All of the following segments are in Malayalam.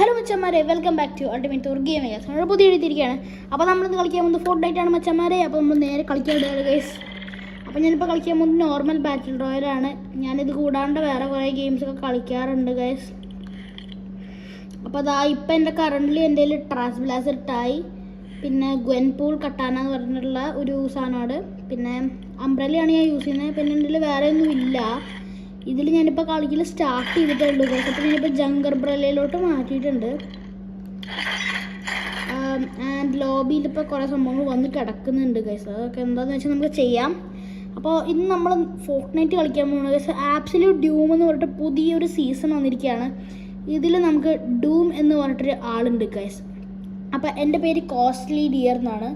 ഹലോ മച്ചന്മാരെ, welcome back to ultimate tour gaming. നമ്മൾ പുതിയ എഴുതിയിരിക്കുകയാണ്. അപ്പോൾ നമ്മളിന്ന് കളിക്കാൻ പോകുന്നത് ഫോർട്ട്നൈറ്റ് മച്ചന്മാരെ. അപ്പോൾ നമ്മൾ നേരെ കളിക്കാൻ വിടുകയാണ് ഗൈസ്. അപ്പോൾ ഞാനിപ്പോൾ കളിക്കാൻ പോകുന്നത് നോർമൽ ബാറ്റിൽ റോയലാണ്. ഞാനിത് കൂടാണ്ട് വേറെ കുറേ ഗെയിംസൊക്കെ കളിക്കാറുണ്ട് ഗൈസ്. അപ്പോൾ അതാ ഇപ്പം എൻ്റെ കറൻ്റ്ലി എൻ്റെ കയ്യിൽ ട്രാസ് ബ്ലാസർ ടായി, പിന്നെ ഗ്വൻപൂൾ കട്ടാന എന്ന് പറഞ്ഞിട്ടുള്ള ഒരു സാധനമാണ്, പിന്നെ അംബ്രല്ലയാണ് ഞാൻ യൂസ് ചെയ്യുന്നത്. പിന്നെ എൻ്റെ കയ്യിൽ വേറെ ഒന്നും ഇല്ല. ഇതിൽ ഞാനിപ്പോൾ കളിക്കൽ സ്റ്റാർട്ട് ചെയ്തിട്ടുള്ളൂ ഗൈസ്. അപ്പോൾ ഞാനിപ്പോൾ ജങ്കർ ബ്രല്ലയിലോട്ട് മാറ്റിയിട്ടുണ്ട്. ആൻഡ് ലോബിയിൽ ഇപ്പോൾ കുറേ സംഭവങ്ങൾ വന്ന് കിടക്കുന്നുണ്ട് ഗൈസ്. അതൊക്കെ എന്താണെന്ന് വെച്ചാൽ നമുക്ക് ചെയ്യാം. അപ്പോൾ ഇന്ന് നമ്മൾ ഫോർട്ട്നൈറ്റ് കളിക്കാൻ പോകുന്നത് ഗൈസ്. ആബ്സല്യൂട്ട് ഡൂം എന്ന് പറഞ്ഞിട്ട് പുതിയൊരു സീസൺ വന്നിരിക്കുകയാണ്. ഇതിൽ നമുക്ക് ഡൂം എന്ന് പറഞ്ഞിട്ടൊരു ആളുണ്ട് ഗൈസ്. അപ്പോൾ എൻ്റെ പേര് കോസ്റ്റ്ലി ഡിയർ എന്നാണ്.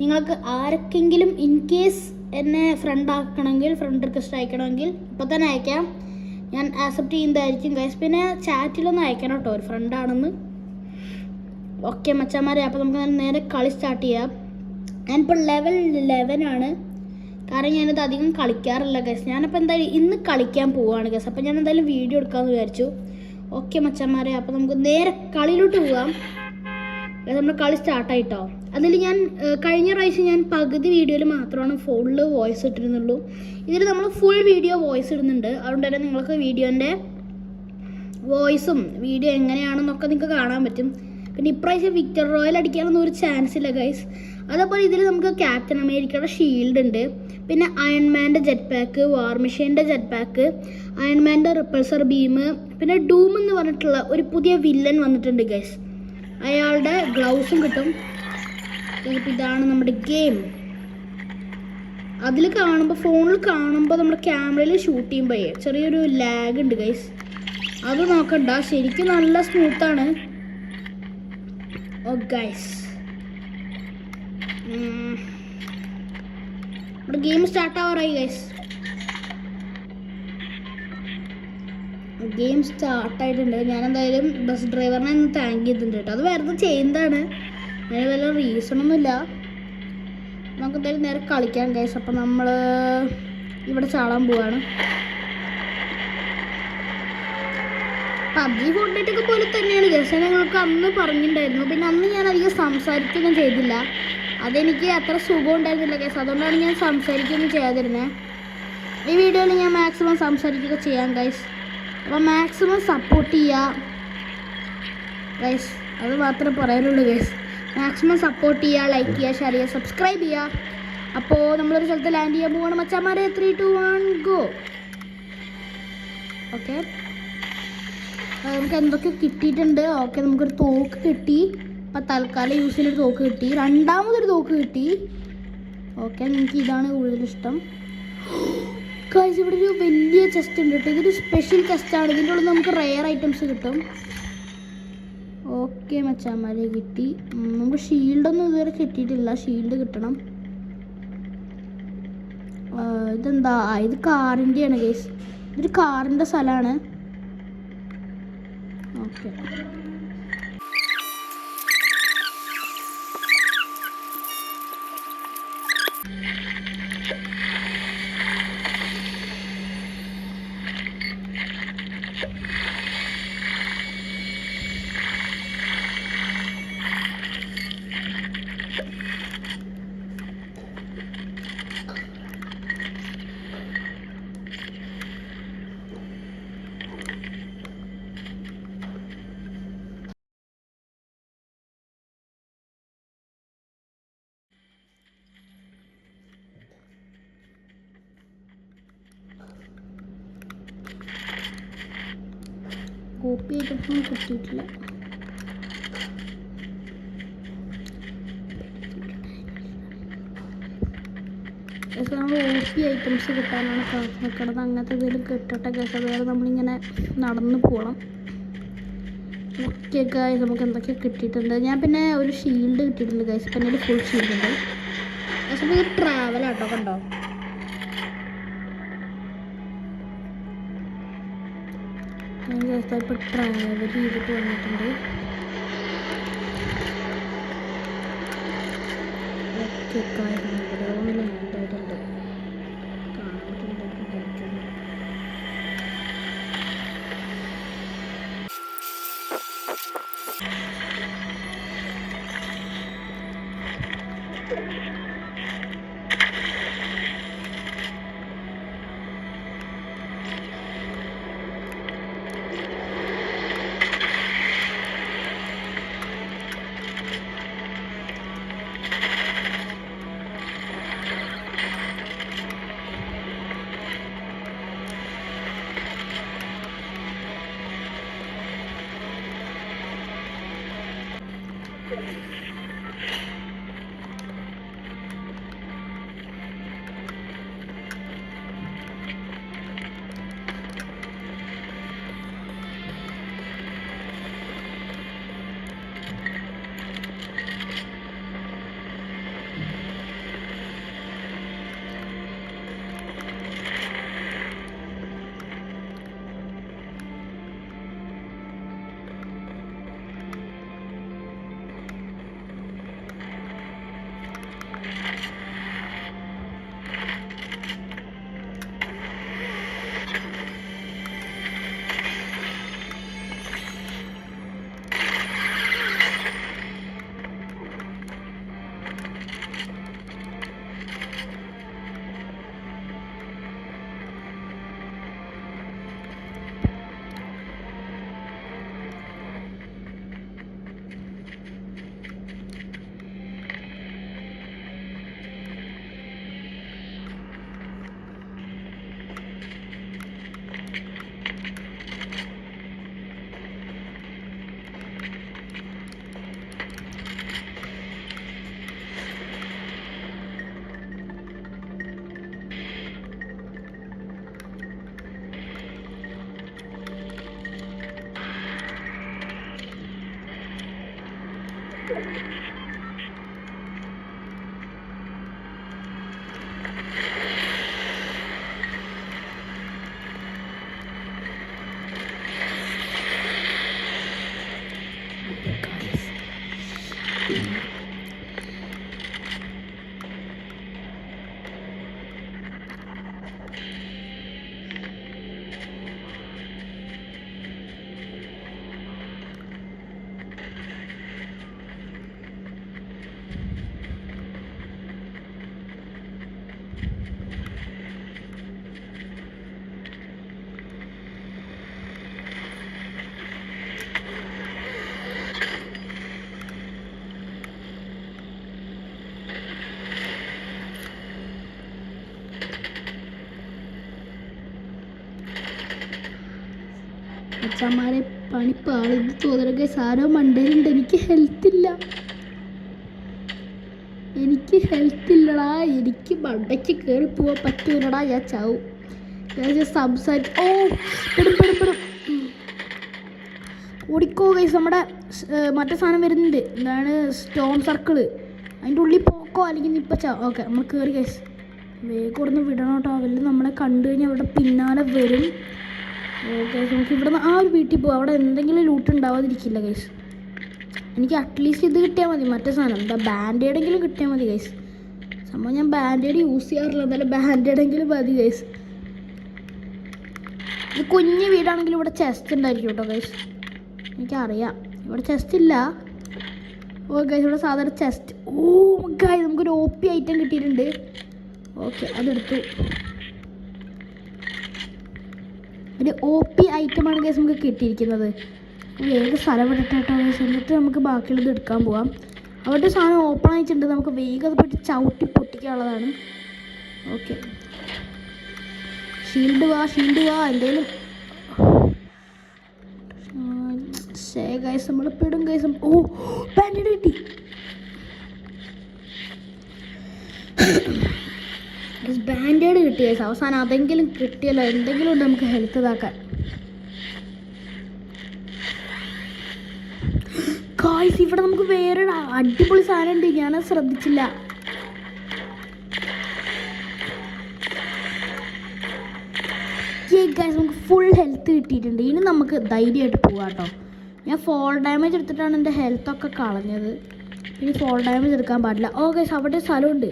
നിങ്ങൾക്ക് ആർക്കെങ്കിലും ഇൻ കേസ് എന്നെ ഫ്രണ്ട് ആക്കണമെങ്കിൽ, ഫ്രണ്ട് റിക്വസ്റ്റ് അയക്കണമെങ്കിൽ ഇപ്പോൾ തന്നെ അയക്കാം. ഞാൻ ആക്സെപ്റ്റ് ചെയ്യുന്നതായിരിക്കും ഗൈസ്. പിന്നെ ചാറ്റിലൊന്നും അയക്കണം കേട്ടോ ഒരു ഫ്രണ്ടാണെന്ന്. ഓക്കെ മച്ചന്മാരെ, അപ്പോൾ നമുക്ക് നേരെ കളി സ്റ്റാർട്ട് ചെയ്യാം. ഞാനിപ്പോൾ ലെവൽ 11 ആണ്. കാരണം ഞാനിത് അധികം കളിക്കാറില്ല ഗൈസ്. ഞാനപ്പോൾ എന്തായാലും ഇന്ന് കളിക്കാൻ പോവുകയാണ് ഗൈസ്. അപ്പോൾ ഞാൻ എന്തായാലും വീഡിയോ എടുക്കാമെന്ന് വിചാരിച്ചു. ഓക്കെ മച്ചന്മാരെ, അപ്പോൾ നമുക്ക് നേരെ കളിയിലോട്ട് പോകാം. നമ്മുടെ കളി സ്റ്റാർട്ടായിട്ടോ. അതിൽ ഞാൻ കഴിഞ്ഞ പ്രാവശ്യം ഞാൻ പകുതി വീഡിയോയിൽ മാത്രമാണ് ഫുള്ള് വോയിസ് ഇട്ടിരുന്നുള്ളൂ. ഇതിൽ നമ്മൾ ഫുൾ വീഡിയോ വോയിസ് ഇടുന്നുണ്ട്. അതുകൊണ്ട് തന്നെ നിങ്ങൾക്ക് വീഡിയോൻ്റെ വോയിസും വീഡിയോ എങ്ങനെയാണെന്നൊക്കെ നിങ്ങൾക്ക് കാണാൻ പറ്റും. പിന്നെ ഇപ്രാവശ്യം വിക്ടർ റോയൽ അടിക്കാനൊന്നും ഒരു ചാൻസ് ഇല്ല ഗൈസ്. അതേപോലെ ഇതിൽ നമുക്ക് ക്യാപ്റ്റൻ അമേരിക്കയുടെ ഷീൽഡ് ഉണ്ട്, പിന്നെ അയൺമാൻ്റെ ജെറ്റ് പാക്ക്, വാർ മെഷീൻ്റെ ജെറ്റ് പാക്ക്, അയൺമാൻ്റെ റിപ്പൾസർ ബീം, പിന്നെ ഡൂം എന്ന് പറഞ്ഞിട്ടുള്ള ഒരു പുതിയ വില്ലൻ വന്നിട്ടുണ്ട് ഗൈസ്. അയാളുടെ ഗ്ലൗസും കിട്ടും. ഇതാണ് നമ്മുടെ ഗെയിം. അതിൽ കാണുമ്പോൾ, ഫോണിൽ കാണുമ്പോൾ നമ്മുടെ ക്യാമറയിൽ ഷൂട്ട് ചെയ്യുമ്പോൾ ചെറിയൊരു ലാഗ് ഉണ്ട് ഗൈസ്. അത് നോക്കണ്ട, ശരിക്കും നല്ല സ്മൂത്താണ്. ഓ ഗൈസ്, നമ്മുടെ ഗെയിം സ്റ്റാർട്ടാവാറായി ഗൈസ്. ഗെയിം സ്റ്റാർട്ടായിട്ടുണ്ട്. ഞാനെന്തായാലും ബസ് ഡ്രൈവറിനെ ഒന്ന് താങ്ക് ചെയ്തിട്ടുണ്ട് കേട്ടോ. അത് വെറുതെ ചെയ്യുന്നതാണ്, അതിന് വല്ല റീസണൊന്നുമില്ല. നമുക്ക് എന്തായാലും നേരെ കളിക്കാം ഗൈസ്. അപ്പം നമ്മൾ ഇവിടെ ചാടാൻ പോവാണ്. പബ്ജി ഫോർട്ട്നൈറ്റൊക്കെ പോലെ തന്നെയാണ് ഗൈസ്. ഞങ്ങൾക്ക് അന്ന് പറഞ്ഞിട്ടുണ്ടായിരുന്നു. പിന്നെ അന്ന് ഞാൻ അധികം സംസാരിക്കുകയൊന്നും ചെയ്തില്ല. അതെനിക്ക് അത്ര സുഖം ഉണ്ടായിരുന്നില്ല ഗൈസ്. അതുകൊണ്ടാണ് ഞാൻ സംസാരിക്കുകയൊന്നും ചെയ്യാതിരുന്നത്. ഈ വീഡിയോയിൽ ഞാൻ മാക്സിമം സംസാരിക്കുക ചെയ്യാം ഗൈസ്. അപ്പോൾ മാക്സിമം സപ്പോർട്ട് ചെയ്യുക ഗൈസ്. അത് മാത്രമേ പറയാനുള്ളൂ ഗൈസ്. മാക്സിമം സപ്പോർട്ട് ചെയ്യുക, ലൈക്ക് ചെയ്യുക, ഷെയർ ചെയ്യുക, സബ്സ്ക്രൈബ് ചെയ്യുക. അപ്പോൾ നമ്മളൊരു സ്ഥലത്ത് ലാൻഡ് ചെയ്യാൻ പോവുകയാണ് മച്ചാന്മാരെ. 3, 2, 1 ഗോ. ഓക്കെ, നമുക്ക് എന്തൊക്കെ കിട്ടിയിട്ടുണ്ട്. ഓക്കെ, നമുക്കൊരു തോക്ക് കിട്ടി. അപ്പം തൽക്കാലം യൂസ് ചെയ്യുന്നൊരു തോക്ക് കിട്ടി. രണ്ടാമതൊരു തോക്ക് കിട്ടി. ഓക്കെ, നിങ്ങൾക്ക് ഇതാണ് കൂടുതലിഷ്ടം ഗൈസ്. ഇവിടെ ഒരു വലിയ ചെസ്റ്റ് ഉണ്ട് കേട്ടോ. ഇതൊരു സ്പെഷ്യൽ ചെസ്റ്റാണ്. ഇതിൻ്റെ ഉള്ളിൽ നമുക്ക് റെയർ ഐറ്റംസ് കിട്ടും. ഓക്കെ മച്ചാന്മാരെ, കിട്ടി. നമുക്ക് ഷീൽഡൊന്നും ഇതുവരെ കിട്ടിയിട്ടില്ല. ഷീൽഡ് കിട്ടണം. ഇതെന്താ, ഇത് കാറിൻ്റെയാണ് ഗൈസ്. ഇതൊരു കാറിൻ്റെ സ്ഥലമാണ്. ഓക്കെ, കോപ്പി ഐറ്റംസൊന്നും കിട്ടിയിട്ടില്ല. നമ്മൾ OP ഐറ്റംസ് കിട്ടാനാണ് കാത്തു നിൽക്കുന്നത്. അങ്ങനത്തെ എന്തെങ്കിലും കിട്ടട്ടെ കേട്ടോ. വേറെ നമ്മളിങ്ങനെ നടന്നു പോകണം. ഓക്കെ ഗൈസ്, നമുക്ക് എന്തൊക്കെ കിട്ടിയിട്ടുണ്ട്. ഞാൻ പിന്നെ ഒരു ഷീൽഡ് കിട്ടിയിട്ടുണ്ട് ഗൈസ്. പിന്നെ ഒരു ഫുൾ ഷീൽഡ് ഉണ്ട് ഗൈസ്. അപ്പോൾ ഇത് ട്രാവലാട്ടോ, കണ്ടോ. ഞാൻ ഗൈസ് ഇപ്പോൾ ട്രാവൽ ചെയ്തിട്ട് വന്നിട്ടുണ്ട്. ഓക്കെ ഗൈസ്, ഇവിടെ ലാൻഡ് ആയിട്ടുണ്ട്. കാണാൻ അച്ഛന്മാരെ പണിപ്പാളിത് തോന്നലൊക്കെ സാരോ മണ്ടയിലുണ്ട്. എനിക്ക് ഹെൽത്തില്ല, ഇല്ലടാ. എനിക്ക് മണ്ടയ്ക്ക് കയറി പോവാൻ പറ്റൂലടാ. ഞാൻ ചാവും. ഞാൻ സംസാരിക്കും. പെടും ഓടിക്കോ ഗൈസ്. നമ്മുടെ മറ്റേ സാധനം വരുന്നുണ്ട്, എന്താണ് സ്റ്റോൺ സർക്കിള്. അതിൻ്റെ ഉള്ളിൽ പോക്കോ, അല്ലെങ്കിൽ ഇപ്പം ഓക്കെ നമ്മൾ കയറി ഗൈസ്. വേഗം ഒന്ന് വിടണം കേട്ടോ. അവരിൽ നമ്മളെ കണ്ടു കഴിഞ്ഞാൽ അവിടെ പിന്നാലെ വരും. ഓക്കെ നമുക്ക് ഇവിടെ നിന്ന് ആ ഒരു വീട്ടിൽ പോകും. അവിടെ എന്തെങ്കിലും ലൂട്ട് ഉണ്ടാവാതിരിക്കില്ല ഗൈസ്. എനിക്ക് അറ്റ്ലീസ്റ്റ് ഇത് കിട്ടിയാൽ മതി, മറ്റേ സാധനം എന്താ ബാൻഡേഡെങ്കിലും കിട്ടിയാൽ മതി ഗൈസ്. സംഭവം ഞാൻ ബാൻഡേഡ് യൂസ് ചെയ്യാറില്ല, എന്നാലും ബാൻഡേഡെങ്കിലും മതി ഗൈസ്. ഇത് കുഞ്ഞ് വീടാണെങ്കിലും ഇവിടെ ചെസ്റ്റ് ഉണ്ടായിരിക്കും കേട്ടോ ഗൈസ്. എനിക്കറിയാം ഇവിടെ ചെസ്റ്റ് ഇല്ല. ഓ ഗൈസ് ഇവിടെ സാധാരണ ചെസ്റ്റ്. ഓ ഗൈസ് നമുക്കൊരു OP ഐറ്റം കിട്ടിയിട്ടുണ്ട്. ഓക്കെ അതെടുത്തു. ഒരു OP ഐറ്റമാണ് ഗൈസ് നമുക്ക് കിട്ടിയിരിക്കുന്നത്. വേഗം സ്ഥലം വിടട്ടെ കേട്ടോ ഗൈസ്. എന്നിട്ട് നമുക്ക് ബാക്കിയുള്ളത് എടുക്കാൻ പോവാം. അവിടെ സാധനം ഓപ്പൺ ആയിട്ടുണ്ട്, നമുക്ക് വേഗം അത് പോയിട്ട് ചവിട്ടി പൊട്ടിക്കാനുള്ളതാണ്. ഓക്കെ ഷീൽഡ് വാ എന്തേലും ഗൈസ് നമ്മൾ പെടും ഗൈസ്. ഓ ബാൻഡേഡ് കിട്ടി. ബാൻഡേഡ് കിട്ടി ഗൈസ്. അവസാനം അതെങ്കിലും കിട്ടിയല്ലോ, എന്തെങ്കിലും ഉണ്ട് നമുക്ക് ഹെൽത്ത് ഇതാക്കാൻ. ഗൈസ് ഇവിടെ നമുക്ക് വേറെ അടിപൊളി സാധനം ഉണ്ട്, ഞാനത് ശ്രദ്ധിച്ചില്ല. ഗൈസ് നമുക്ക് ഫുൾ ഹെൽത്ത് കിട്ടിയിട്ടുണ്ട്. ഇനി നമുക്ക് ധൈര്യമായിട്ട് പോകാം കേട്ടോ. ഞാൻ ഫോൾ ഡാമേജ് എടുത്തിട്ടാണ് എൻ്റെ ഹെൽത്തൊക്കെ കളഞ്ഞത്. ഇനി ഫോൾ ഡാമേജ് എടുക്കാൻ പാടില്ല. ഓ ഗൈസ് അവിടെ സ്ഥലമുണ്ട്,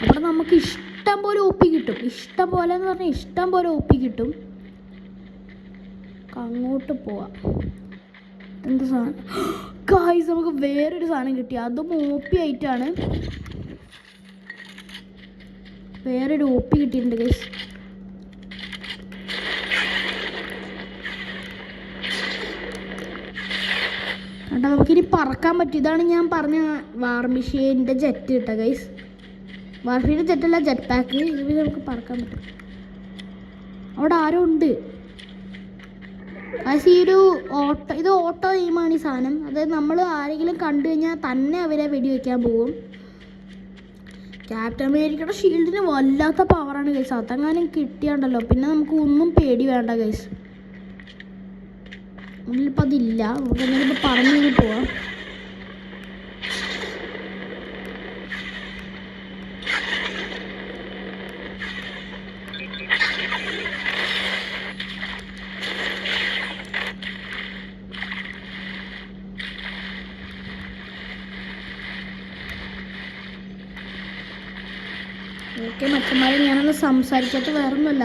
അവിടെ നമുക്ക് ഇഷ്ടം പോലെ OP കിട്ടും. ഇഷ്ടം പോലെ എന്ന് പറഞ്ഞാൽ ഇഷ്ടം പോലെ OP കിട്ടും. അങ്ങോട്ട് പോവാം. എന്ത് സാധനം ഗൈസ്, നമുക്ക് വേറൊരു സാധനം കിട്ടി, അതും OP ആയിട്ടാണ്. വേറൊരു OP കിട്ടിയിട്ടുണ്ട് ഗൈസ്. കേട്ടോ നമുക്കിനി പറക്കാൻ പറ്റും. ഇതാണ് ഞാൻ പറഞ്ഞ വാർമിഷേൻ്റെ ജെറ്റ് കിട്ടുക ഗൈസ്. വാർമിഷേൻ്റെ ജെറ്റല്ല, ജെറ്റ് പാക്ക്. ഇത് നമുക്ക് പറക്കാൻ പറ്റും. അവിടെ ആരോ ഉണ്ട് ഗൈസ്. ഈ ഒരു ഓട്ടോ, ഇത് ഓട്ടോ എയിമാണ് ഈ സാധനം. അതായത് നമ്മൾ ആരെങ്കിലും കണ്ടു കഴിഞ്ഞാൽ തന്നെ അവരെ വെടിവെക്കാൻ പോകും. ക്യാപ്റ്റൻ അമേരിക്കയുടെ ഷീൽഡിന് വല്ലാത്ത പവറാണ് ഗൈസ്. അതെങ്ങാനും കിട്ടിയാണ്ടല്ലോ പിന്നെ നമുക്ക് ഒന്നും പേടി വേണ്ട ഗൈസ്. ഉള്ളിലിപ്പോൾ അതില്ല. നമുക്ക് എന്നാലും ഇപ്പോൾ പറഞ്ഞു കഴിഞ്ഞ് പോവാം. ഓക്കെ മറ്റന്മാരെ ഞാനൊന്ന് സംസാരിക്കാത്ത വേറൊന്നുമല്ല,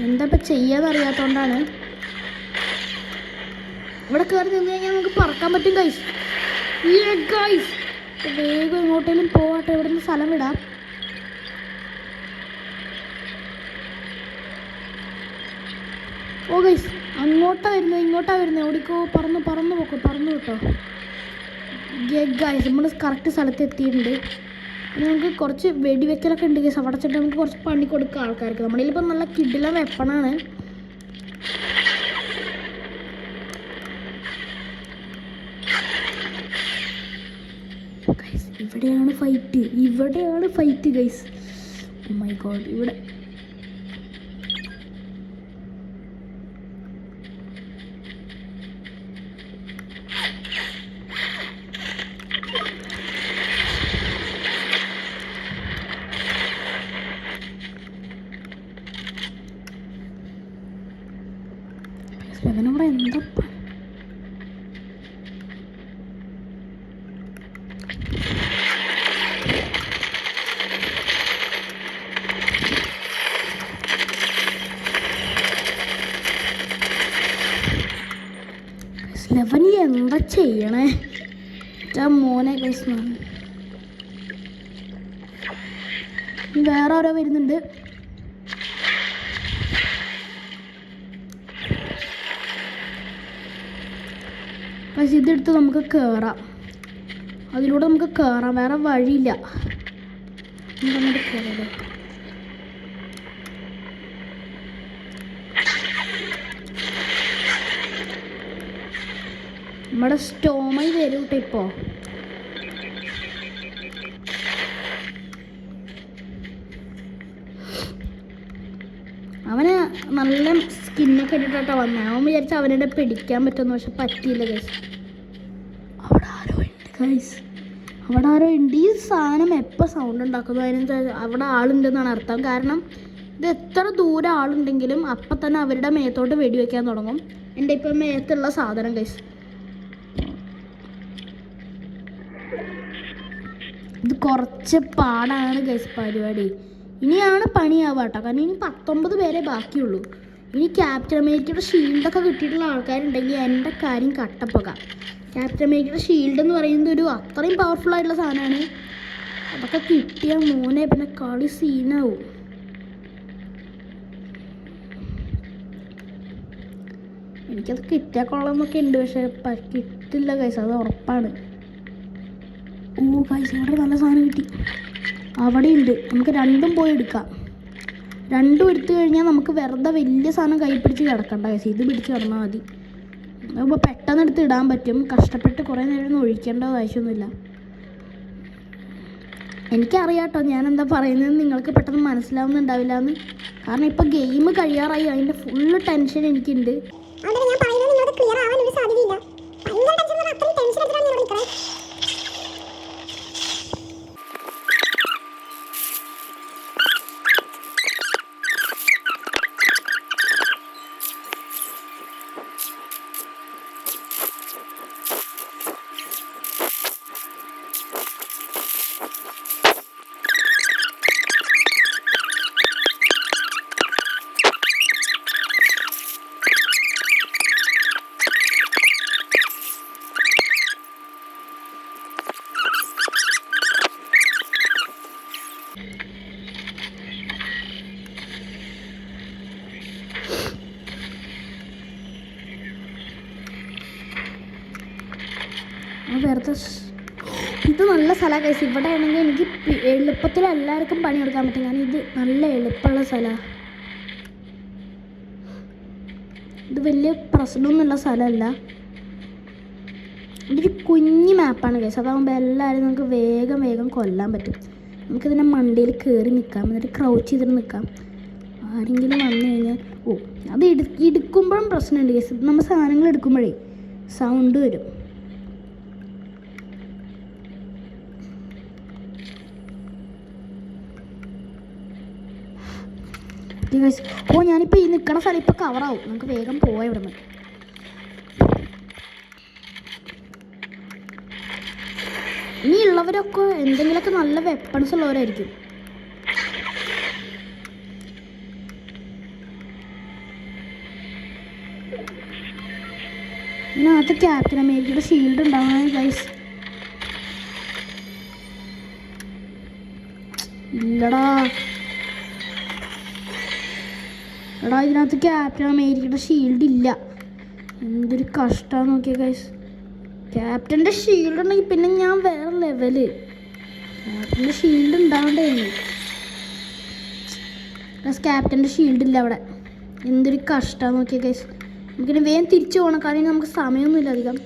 എന്താ ഇപ്പം ചെയ്യാന്നറിയാത്തതുകൊണ്ടാണ്. ഇവിടെ കയറി നിന്ന് കഴിഞ്ഞാൽ നമുക്ക് പറക്കാൻ പറ്റും ഗൈസ്. ഗൈസ് വേഗം എങ്ങോട്ടേലും പോകട്ടെ, ഇവിടെ നിന്ന് സ്ഥലം വിടാം. ഓ ഗൈസ് അങ്ങോട്ടാ വരുന്നത് ഓടിക്കോ, പറന്നു കേട്ടോ. ഗൈസ് നമ്മൾ കറക്റ്റ് സ്ഥലത്ത് എത്തിയിട്ടുണ്ട്. നമുക്ക് കുറച്ച് വെടിവെക്കലൊക്കെ ഉണ്ട് ഗൈസ്. അവിടെ ചെന്നിട്ട് നമുക്ക് കുറച്ച് പണി കൊടുക്കുക ആൾക്കാർക്ക്. നമ്മുടെ കയ്യിലിപ്പോൾ നല്ല കിടില വെപ്പണാണ്. ഇവിടെയാണ് fight guys. Oh my God. ഇവിടെ ഇവിടെ എന്താ ലെവനി എന്താ ചെയ്യണേ മോനെ ഗൈസ്. വേറെ ആരോ വരുന്നുണ്ട്. പക്ഷെ ഇതെടുത്ത് നമുക്ക് കയറാം. അതിലൂടെ നമുക്ക് കയറാം, വേറെ വഴിയില്ല. അങ്ങോട്ട് കയറാം. നമ്മുടെ സ്റ്റോമായി വരും കേട്ടോ ഇപ്പോൾ. അവന് നല്ല സ്കിന്നൊക്കെ ഇട്ടിട്ടോ വന്നത്. അവൻ വിചാരിച്ച അവനെ പിടിക്കാൻ പറ്റുമെന്ന്, പക്ഷെ പറ്റിയില്ല ഗൈസ്. അവിടെ ആരോ ഉണ്ട്. ഈ സാധനം എപ്പോൾ സൗണ്ട് ഉണ്ടാക്കുന്നു അതിനനുസരിച്ച് അവിടെ ആളുണ്ടെന്നാണ് അർത്ഥം. കാരണം ഇത് എത്ര ദൂരം ആളുണ്ടെങ്കിലും അപ്പം തന്നെ അവരുടെ മേത്തോട്ട് വെടിവെക്കാൻ തുടങ്ങും. എൻ്റെ ഇപ്പം മേത്തുള്ള സാധനം ഗൈസ്. ഇത് കുറച്ച് പാടാണ് ഗൈസ് പരിപാടി. ഇനിയാണ് പണിയാവുക കേട്ടോ. കാരണം ഇനി 19 പേരെ ബാക്കിയുള്ളൂ. ഇനി ക്യാപ്റ്റൻ അമേരിക്കയുടെ ഷീൽഡൊക്കെ കിട്ടിയിട്ടുള്ള ആൾക്കാരുണ്ടെങ്കിൽ എൻ്റെ കാര്യം കട്ടപ്പോകാം. ക്യാപ്റ്റൻ അമേരിക്കയുടെ ഷീൽഡ് എന്ന് പറയുന്നത് ഒരു അത്രയും പവർഫുൾ ആയിട്ടുള്ള സാധനമാണ്. അതൊക്കെ കിട്ടിയ മോനെ പിന്നെ കളി സീനാവും. എനിക്കത് കിട്ടിയാൽ കൊള്ളാമെന്നൊക്കെ ഉണ്ട്, പക്ഷെ കിട്ടില്ല ഗൈസ്, അത് ഉറപ്പാണ്. ഓ ഗൈസ് ഇവിടെ നല്ല സാധനം കിട്ടി. അവിടെ ഉണ്ട്. നമുക്ക് രണ്ടും പോയി എടുക്കാം. രണ്ടും എടുത്തു കഴിഞ്ഞാൽ നമുക്ക് വെറുതെ വലിയ സാധനം കൈ പിടിച്ച് കിടക്കണ്ട ഗൈസ്. ഇത് പിടിച്ച് കിടന്നാൽ മതി. അപ്പോൾ പെട്ടെന്ന് എടുത്ത് ഇടാൻ പറ്റും. കഷ്ടപ്പെട്ട് കുറേ നേരം ഒഴിക്കേണ്ട ആവശ്യമൊന്നുമില്ല. എനിക്കറിയാം കേട്ടോ ഞാൻ എന്താ പറയുന്നത് നിങ്ങൾക്ക് പെട്ടെന്ന് മനസ്സിലാവുന്നുണ്ടാവില്ല എന്ന്. കാരണം ഇപ്പോൾ ഗെയിം കഴിയാറായി, അതിൻ്റെ ഫുള്ള് ടെൻഷൻ എനിക്കുണ്ട്. വെറുതെ ഇത് നല്ല സ്ഥലമാണ് ഗൈസ്. ഇവിടെ ആണെങ്കിൽ എനിക്ക് എളുപ്പത്തിൽ എല്ലാവർക്കും പണിയെടുക്കാൻ പറ്റും. കാരണം ഇത് നല്ല എളുപ്പമുള്ള സ്ഥലമാണ്. ഇത് വലിയ പ്രശ്നമൊന്നുമുള്ള സ്ഥലമല്ല. ഇതൊരു കുഞ്ഞു മാപ്പാണ് ഗൈസ്. അതാകുമ്പോൾ എല്ലാവരും നമുക്ക് വേഗം വേഗം കൊല്ലാൻ പറ്റും. നമുക്കിതിൻ്റെ മണ്ടിയിൽ കയറി നിൽക്കാം, എന്നിട്ട് ക്രൗച്ച് ചെയ്തിട്ട് നിൽക്കാം. ആരെങ്കിലും വന്നു കഴിഞ്ഞാൽ അത് എടുക്കുമ്പോഴും പ്രശ്നമുണ്ട് ഗൈസ്. നമ്മൾ സാധനങ്ങൾ എടുക്കുമ്പോഴേ സൗണ്ട് വരും. ഞാനിപ്പോൾ ഈ നിൽക്കണ സ്ഥലം ഇപ്പോൾ കവറാവും. നമുക്ക് വേഗം പോവാം ഇവിടെ നിന്ന്. ഇനി ഉള്ളവരൊക്കെ എന്തെങ്കിലുമൊക്കെ നല്ല വെപ്പൺസ് ഉള്ളവരായിരിക്കും. ഇതിനകത്ത് ക്യാപ്റ്റൻ അമേരിക്കയുടെ ഷീൽഡ് ഉണ്ടാവണേ ഗൈസ്. ഇല്ലടാ ഇതിനകത്ത് ക്യാപ്റ്റൻ അമേരിക്കയുടെ ഷീൽഡ് ഇല്ല. എന്തൊരു കഷ്ടമാണ് നോക്കിയ ഗൈസ്. ക്യാപ്റ്റൻ്റെ ഷീൽഡ് ഉണ്ടെങ്കിൽ പിന്നെ ഞാൻ വേറെ ലെവല്. ക്യാപ്റ്റൻ്റെ ഷീൽഡ് ഉണ്ടാവണ്ടേ. ക്യാപ്റ്റൻ്റെ ഷീൽഡ് ഇല്ല അവിടെ. എന്തൊരു കഷ്ടമാണ് നോക്കിയ ഗൈസ്. നമുക്കിനി വേഗം തിരിച്ചു പോകണം. കാരണം നമുക്ക് സമയമൊന്നുമില്ല അധികം.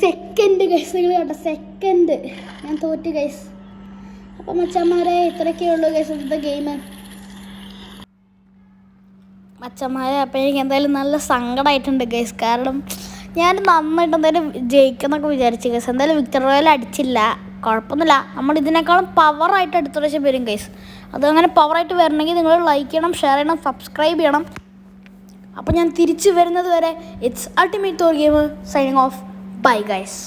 സെക്കൻഡ് ഗൈസ്, നിങ്ങൾ കേട്ടോ, സെക്കൻഡ് ഞാൻ തോറ്റ് ഗൈസ്. അപ്പം മച്ചന്മാരെ ഇത്രയൊക്കെയുള്ളൂ ഗൈസ് ഇന്നത്തെ ഗെയിം. മച്ചന്മാരെ അപ്പം എനിക്ക് എന്തായാലും നല്ല സങ്കടമായിട്ടുണ്ട് ഗൈസ്. കാരണം ഞാൻ നന്നായിട്ട് എന്തായാലും ജയിക്കുന്നൊക്കെ വിചാരിച്ചു ഗൈസ്. എന്തായാലും വിക്ടർ റോയൽ അടിച്ചില്ല, കുഴപ്പമൊന്നുമില്ല. നമ്മൾ ഇതിനേക്കാളും പവറായിട്ട് അടുത്ത പ്രാവശ്യം വരും ഗൈസ്. അതങ്ങനെ പവറായിട്ട് വരണമെങ്കിൽ നിങ്ങൾ ലൈക്ക് ചെയ്യണം, ഷെയർ ചെയ്യണം, സബ്സ്ക്രൈബ് ചെയ്യണം. അപ്പോൾ ഞാൻ തിരിച്ചു വരുന്നത് വരെ it's ultimate Thor gamer signing off. Bye guys.